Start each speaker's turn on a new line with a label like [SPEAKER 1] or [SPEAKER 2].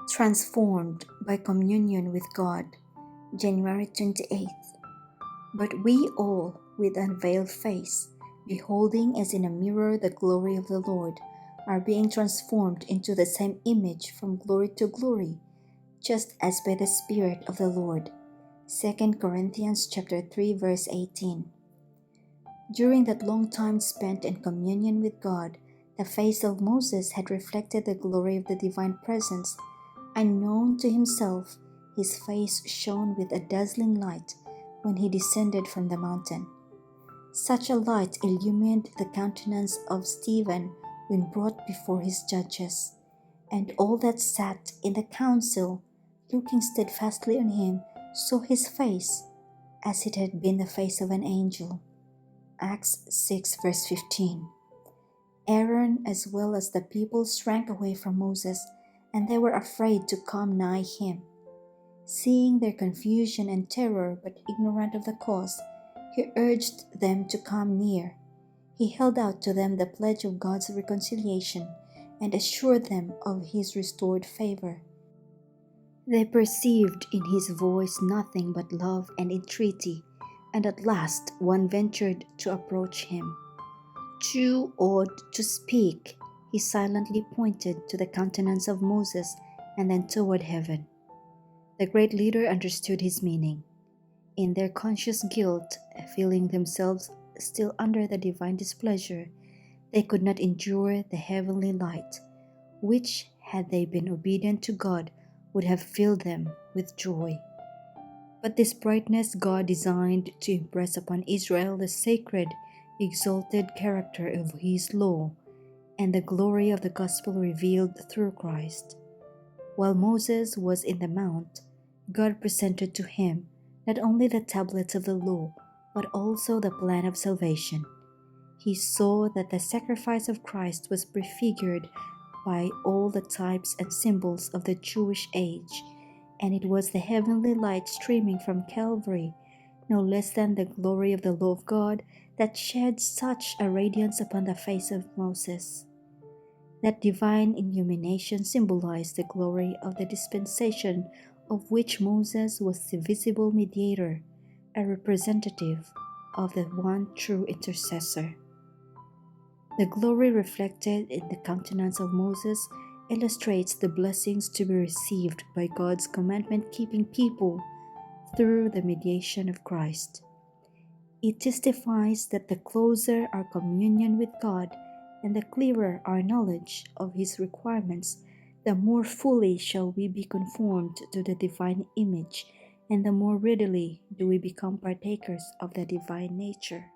[SPEAKER 1] Transformed by communion with God, January 28th. But we all, with unveiled face, beholding as in a mirror the glory of the Lord, are being transformed into the same image from glory to glory, just as by the Spirit of the Lord. 2 Corinthians chapter 3 verse 18. During that long time spent in communion with God, the face of Moses had reflected the glory of the divine presence. Unknown to himself, his face shone with a dazzling light when he descended from the mountain. Such a light illumined the countenance of Stephen when brought before his judges, and all that sat in the council, looking steadfastly on him, saw his face as it had been the face of an angel. Acts 6 verse 15. Aaron as well as the people shrank away from Moses, and they were afraid to come nigh him. Seeing their confusion and terror, but ignorant of the cause, he urged them to come near. He held out to them the pledge of God's reconciliation and assured them of his restored favor. They perceived in his voice nothing but love and entreaty, and at last one ventured to approach him. Too awed to speak, he silently pointed to the countenance of Moses and then toward heaven. The great leader understood his meaning. In their conscious guilt, feeling themselves still under the divine displeasure, they could not endure the heavenly light, which, had they been obedient to God, would have filled them with joy. But this brightness God designed to impress upon Israel the sacred, exalted character of His law and the glory of the gospel revealed through Christ. While Moses was in the mount, God presented to him not only the tablets of the law, but also the plan of salvation. He saw that the sacrifice of Christ was prefigured by all the types and symbols of the Jewish age, and it was the heavenly light streaming from Calvary, no less than the glory of the law of God, that shed such a radiance upon the face of Moses. That divine illumination symbolized the glory of the dispensation of which Moses was the visible mediator, a representative of the one true intercessor. The glory reflected in the countenance of Moses illustrates the blessings to be received by God's commandment-keeping people through the mediation of Christ. It testifies that the closer our communion with God and the clearer our knowledge of His requirements, the more fully shall we be conformed to the divine image, and the more readily do we become partakers of the divine nature.